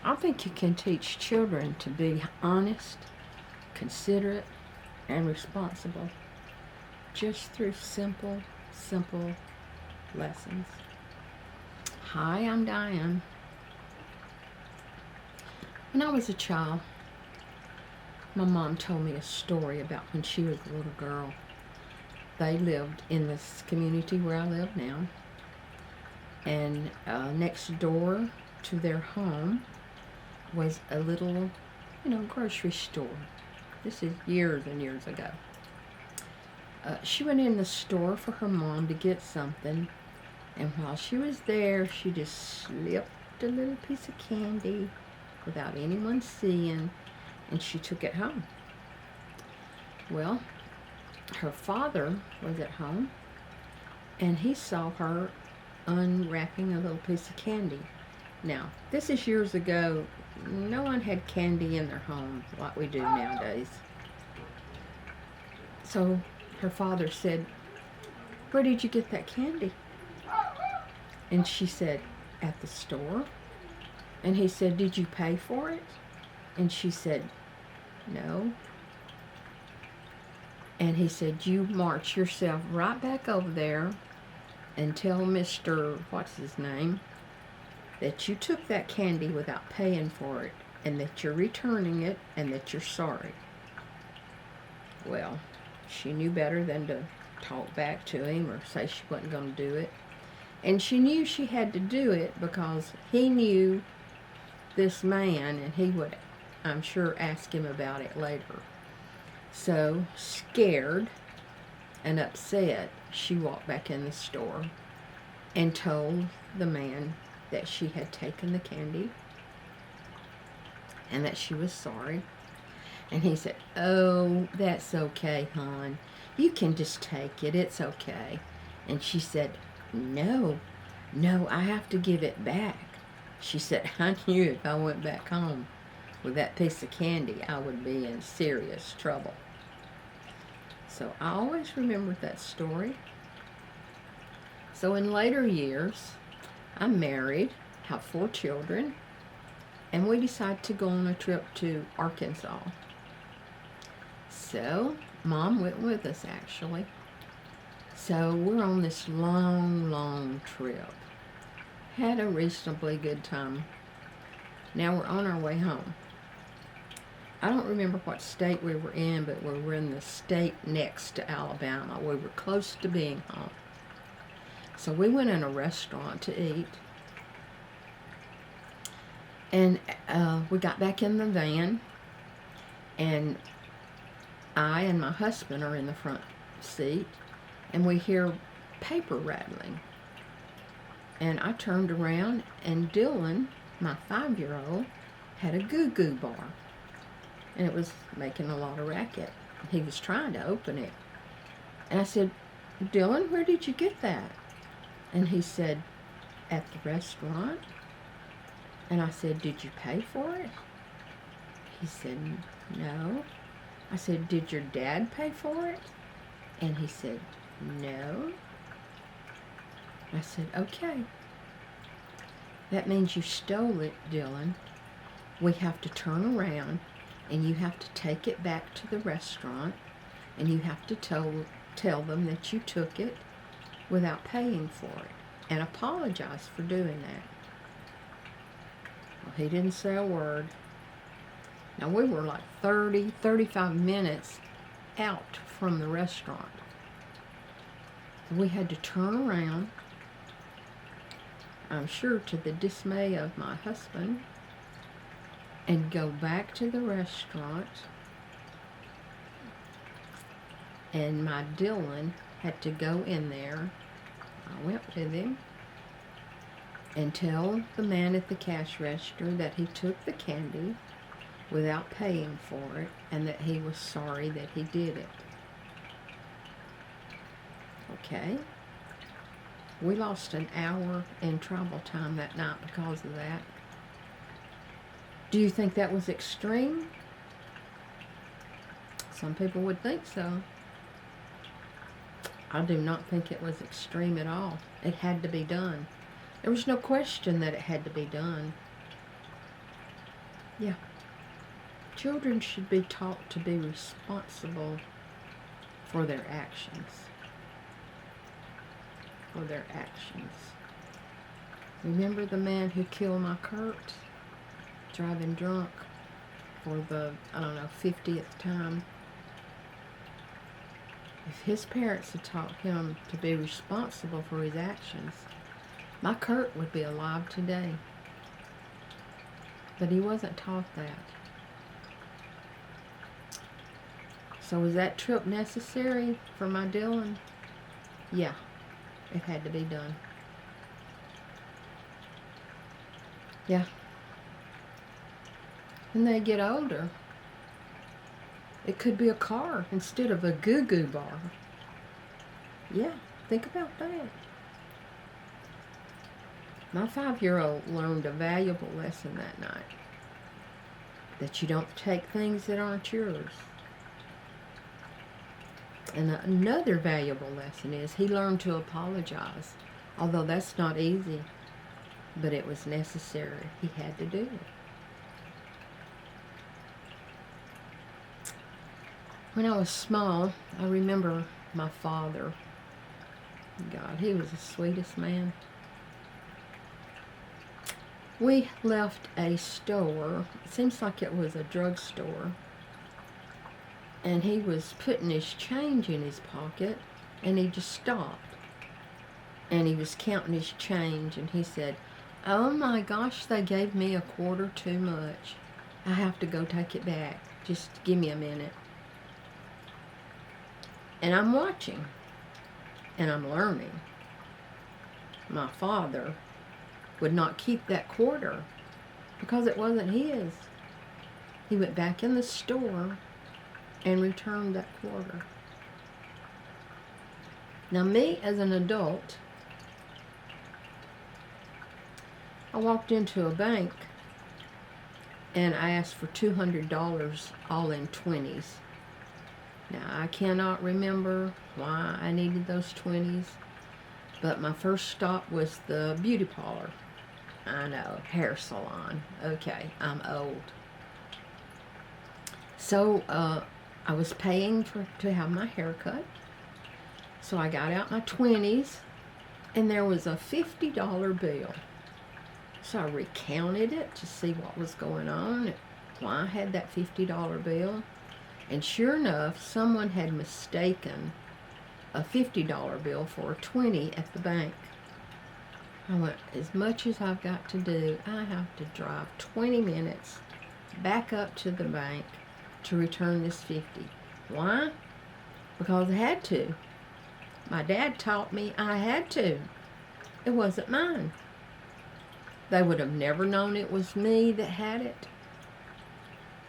I think you can teach children to be honest, considerate, and responsible just through simple, simple lessons. Hi, I'm Diane. When I was a child, my mom told me a story about when she was a little girl. They lived in this community where I live now, and next door to their home was a little, grocery store. This is years and years ago. She went in the store for her mom to get something, and while she was there, she just slipped a little piece of candy without anyone seeing, and she took it home. Well, her father was at home, and he saw her unwrapping a little piece of candy. Now, this is years ago. No one had candy in their home like we do nowadays. So her father said, "Where did you get that candy?" And she said, "At the store." And he said, "Did you pay for it?" And she said, "No." And he said, "You march yourself right back over there and tell Mr. what's his name that you took that candy without paying for it, and that you're returning it, and that you're sorry." Well, she knew better than to talk back to him or say she wasn't going to do it. And she knew she had to do it because he knew this man, and he would, I'm sure, ask him about it later. So, scared and upset, she walked back in the store and told the man that she had taken the candy and that she was sorry. And he said, "Oh, that's okay, hon. You can just take it. It's okay." And she said, No, I have to give it back." She said, "I knew if I went back home with that piece of candy, I would be in serious trouble." So I always remembered that story. So in later years, I'm married, have 4 children, and we decided to go on a trip to Arkansas. So Mom went with us, actually. So we're on this long, long trip. Had a reasonably good time. Now we're on our way home. I don't remember what state we were in, but we were in the state next to Alabama. We were close to being home. So we went in a restaurant to eat. And we got back in the van, and I and my husband are in the front seat, and we hear paper rattling. And I turned around, and Dylan, my 5-year-old, had a goo-goo bar, and it was making a lot of racket. He was trying to open it. And I said, "Dylan, where did you get that?" And he said, "At the restaurant." And I said, "Did you pay for it?" He said, "No." I said, "Did your dad pay for it?" And he said, "No." I said, "Okay. That means you stole it, Dylan. We have to turn around, and you have to take it back to the restaurant, and you have to tell them that you took it without paying for it, and apologize for doing that." Well, he didn't say a word. Now, we were like 35 minutes out from the restaurant. We had to turn around, I'm sure to the dismay of my husband, and go back to the restaurant. And my Dylan had to go in there. I went with him, and tell the man at the cash register that he took the candy without paying for it, and that he was sorry that he did it. Okay? We lost an hour in travel time that night because of that. Do you think that was extreme? Some people would think so. I do not think it was extreme at all. It had to be done. There was no question that it had to be done. Yeah. Children should be taught to be responsible for their actions. For their actions. Remember the man who killed my Kurt? Driving drunk for the, 50th time. If his parents had taught him to be responsible for his actions, my Kurt would be alive today. But he wasn't taught that. So was that trip necessary for my Dylan? Yeah, it had to be done. Yeah. When they get older, it could be a car instead of a goo-goo bar. Yeah, think about that. My 5-year-old learned a valuable lesson that night. That you don't take things that aren't yours. And another valuable lesson is he learned to apologize. Although that's not easy, but it was necessary. He had to do it. When I was small, I remember my father. God, he was the sweetest man. We left a store. It seems like it was a drugstore. And he was putting his change in his pocket, and he just stopped. And he was counting his change, and he said, "Oh my gosh, they gave me a quarter too much. I have to go take it back. Just give me a minute." And I'm watching, and I'm learning. My father would not keep that quarter because it wasn't his. He went back in the store and returned that quarter. Now me as an adult, I walked into a bank and I asked for $200 all in 20s. Now I cannot remember why I needed those 20s, but my first stop was the beauty parlor. I know, hair salon. Okay, I'm old. So I was paying to have my hair cut. So I got out my 20s, and there was a $50 bill. So I recounted it to see what was going on, why I had that $50 bill. And sure enough, someone had mistaken a $50 bill for a 20 at the bank. I went, as much as I've got to do, I have to drive 20 minutes back up to the bank to return this 50. Why? Because I had to. My dad taught me I had to. It wasn't mine. They would have never known it was me that had it.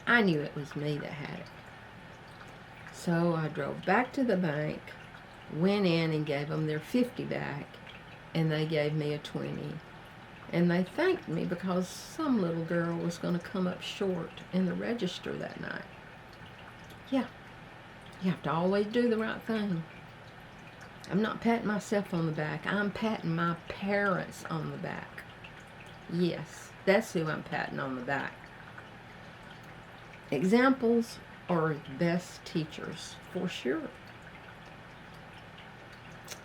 I knew it was me that had it. So I drove back to the bank, went in and gave them their 50 back, and they gave me a 20. And they thanked me because some little girl was going to come up short in the register that night. Yeah, you have to always do the right thing. I'm not patting myself on the back. I'm patting my parents on the back. Yes, that's who I'm patting on the back. Examples are the best teachers, for sure.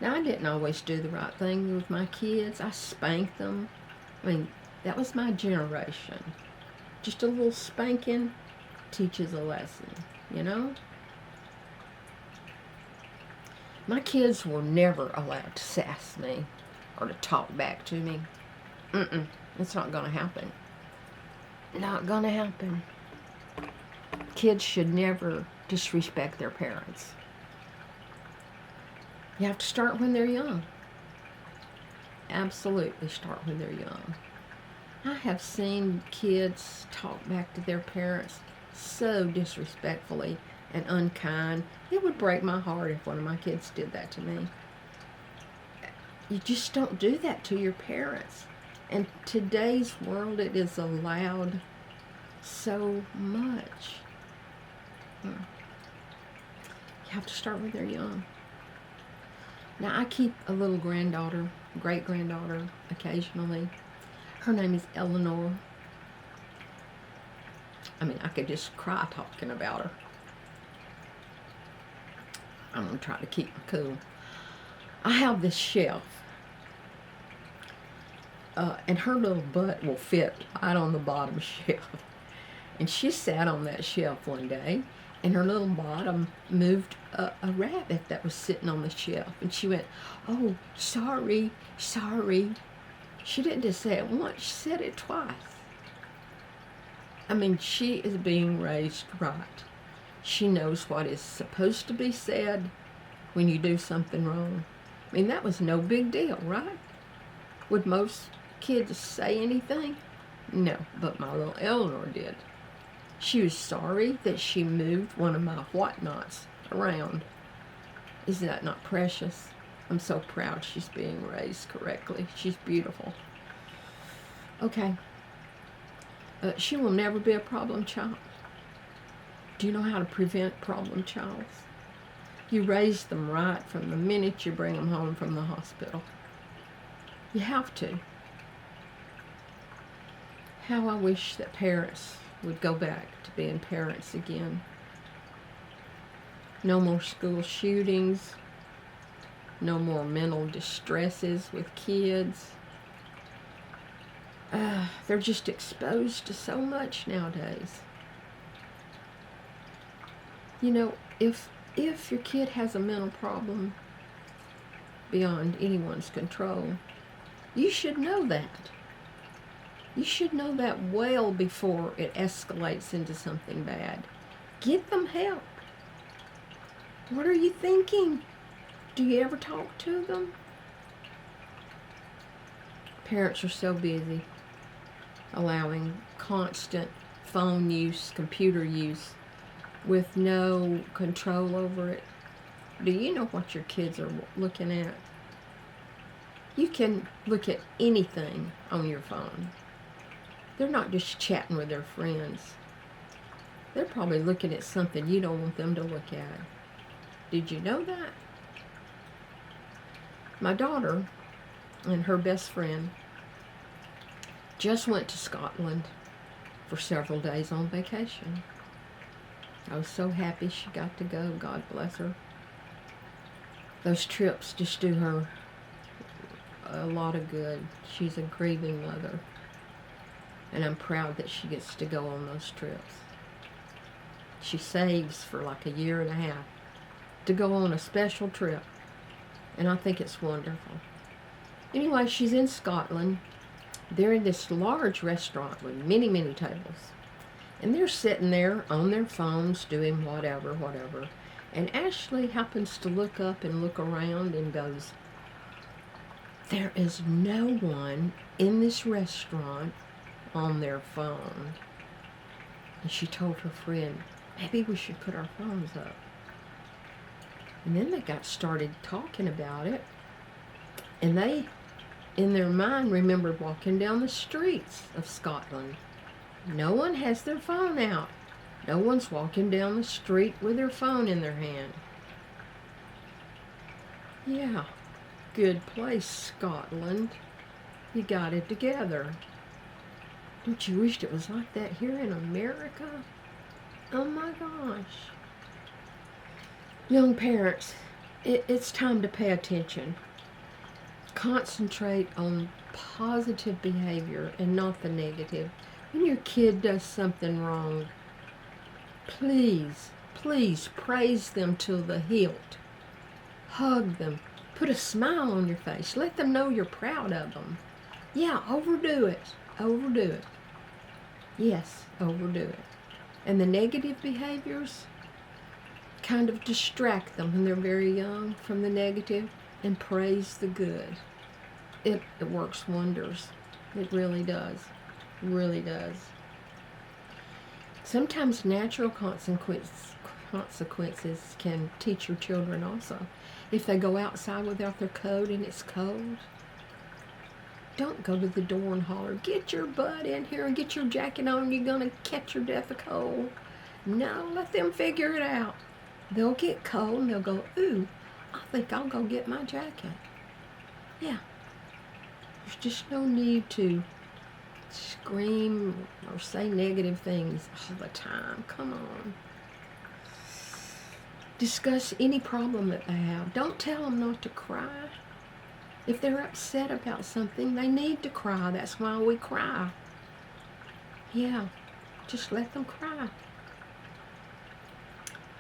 Now, I didn't always do the right thing with my kids. I spanked them. I mean, that was my generation. Just a little spanking teaches a lesson, you know? My kids were never allowed to sass me or to talk back to me. It's not going to happen. Not going to happen. Kids should never disrespect their parents. You have to start when they're young. Absolutely start when they're young. I have seen kids talk back to their parents so disrespectfully and unkind. It would break my heart if one of my kids did that to me. You just don't do that to your parents. In today's world, it is allowed so much. You have to start when they're young. Now, I keep a little granddaughter, great-granddaughter, occasionally. Her name is Eleanor. I mean, I could just cry talking about her. I'm going to try to keep my cool. I have this shelf. And her little butt will fit right on the bottom shelf. And she sat on that shelf one day, and her little bottom moved a rabbit that was sitting on the shelf. And she went, "Oh, sorry, sorry." She didn't just say it once, she said it twice. I mean, she is being raised right. She knows what is supposed to be said when you do something wrong. I mean, that was no big deal, right? Would most kids say anything? No, but my little Eleanor did. She was sorry that she moved one of my whatnots around. Isn't that not precious? I'm so proud she's being raised correctly. She's beautiful. Okay. She will never be a problem child. Do you know how to prevent problem childs? You raise them right from the minute you bring them home from the hospital. You have to. How I wish that parents would go back to being parents again. No more school shootings. No more mental distresses with kids. They're just exposed to so much nowadays. You know, if your kid has a mental problem beyond anyone's control, you should know that. You should know that well before it escalates into something bad. Get them help. What are you thinking? Do you ever talk to them? Parents are so busy allowing constant phone use, computer use, with no control over it. Do you know what your kids are looking at? You can look at anything on your phone. They're not just chatting with their friends. They're probably looking at something you don't want them to look at. Did you know that? My daughter and her best friend just went to Scotland for several days on vacation. I was so happy she got to go. God bless her. Those trips just do her a lot of good. She's a grieving mother, and I'm proud that she gets to go on those trips. She saves for like a year and a half to go on a special trip, and I think it's wonderful. Anyway, she's in Scotland. They're in this large restaurant with many, many tables. And they're sitting there on their phones doing whatever. And Ashley happens to look up and look around and goes, "There is no one in this restaurant on their phone." And she told her friend, "Maybe we should put our phones up." And then they got started talking about it. And they, in their mind, remembered walking down the streets of Scotland. No one has their phone out. No one's walking down the street with their phone in their hand. Yeah, good place, Scotland. You got it together. Don't you wish it was like that here in America? Oh my gosh. Young parents, it's time to pay attention. Concentrate on positive behavior and not the negative. When your kid does something wrong, please praise them till the hilt. Hug them. Put a smile on your face. Let them know you're proud of them. Yeah, overdo it. Yes, overdo it. And the negative behaviors, kind of distract them when they're very young from the negative and praise the good. It works wonders. It really does. Really does. Sometimes natural consequences can teach your children also. If they go outside without their coat and it's cold, don't go to the door and holler, "Get your butt in here and get your jacket on, you're going to catch your death of cold." No, let them figure it out. They'll get cold and they'll go, "Ooh, I think I'll go get my jacket." Yeah. There's just no need to scream or say negative things all the time. Come on. Discuss any problem that they have. Don't tell them not to cry. If they're upset about something, they need to cry. That's why we cry. Yeah, just let them cry.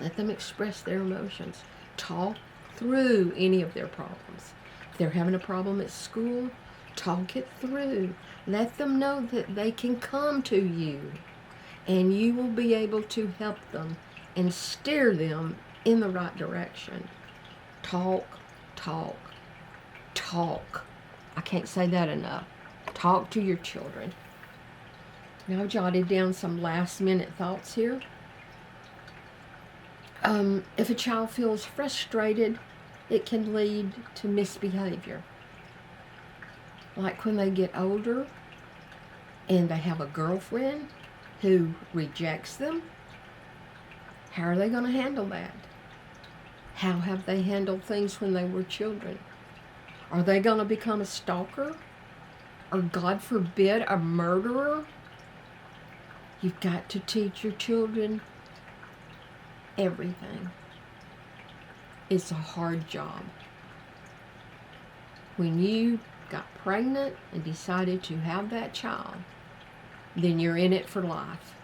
Let them express their emotions. Talk through any of their problems. If they're having a problem at school, talk it through. Let them know that they can come to you and you will be able to help them and steer them in the right direction. Talk, talk, talk. I can't say that enough. Talk to your children. Now I've jotted down some last minute thoughts here. If a child feels frustrated, it can lead to misbehavior. Like when they get older and they have a girlfriend who rejects them, how are they going to handle that? How have they handled things when they were children? Are they going to become a stalker? Or, God forbid, a murderer? You've got to teach your children everything. It's a hard job. When you got pregnant and decided to have that child, then you're in it for life.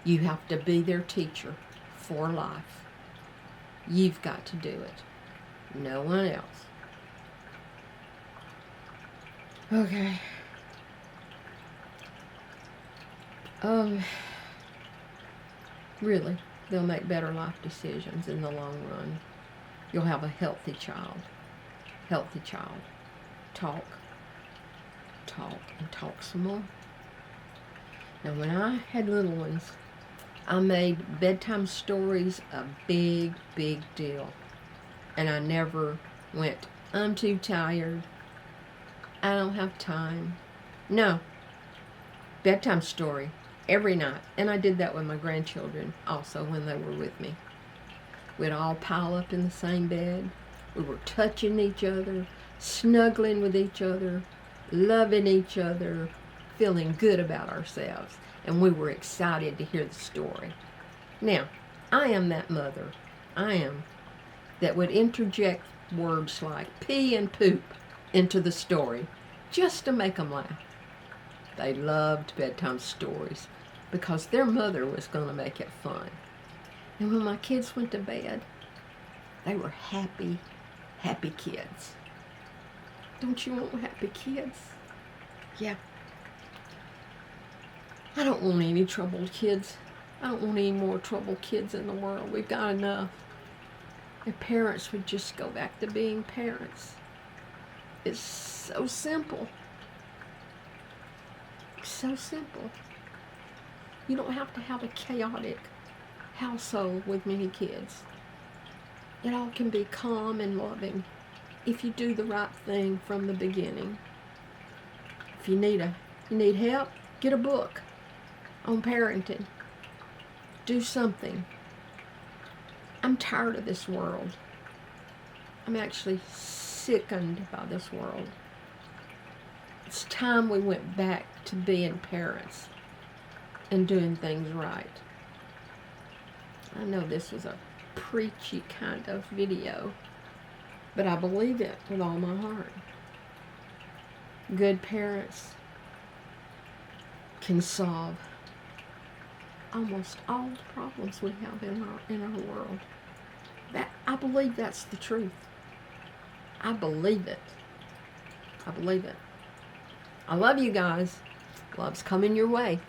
You have to be their teacher for life. You've got to do it. No one else. Okay. Really, they'll make better life decisions in the long run. You'll have a healthy child. Healthy child. Talk. Talk. And talk some more. Now, when I had little ones, I made bedtime stories a big, big deal. And I never went, I'm too tired. I don't have time. No. Bedtime story. Every night. And I did that with my grandchildren also when they were with me. We'd all pile up in the same bed. We were touching each other, snuggling with each other, loving each other, feeling good about ourselves. And we were excited to hear the story. Now, I am that mother. I am. That would interject words like pee and poop into the story just to make them laugh. They loved bedtime stories because their mother was going to make it fun. And when my kids went to bed, they were happy, happy kids. Don't you want happy kids? Yeah. I don't want any troubled kids. I don't want any more troubled kids in the world. We've got enough. If parents would just go back to being parents. It's so simple. So simple. You don't have to have a chaotic household with many kids. It all can be calm and loving if you do the right thing from the beginning. If you need help, get a book on parenting. Do something. I'm tired of this world. I'm actually sickened by this world. It's time we went back to being parents and doing things right. I know this is a preachy kind of video, but I believe it with all my heart. Good parents can solve almost all the problems we have in our world. I believe that's the truth. I believe it. I believe it. I love you guys. Love's coming your way.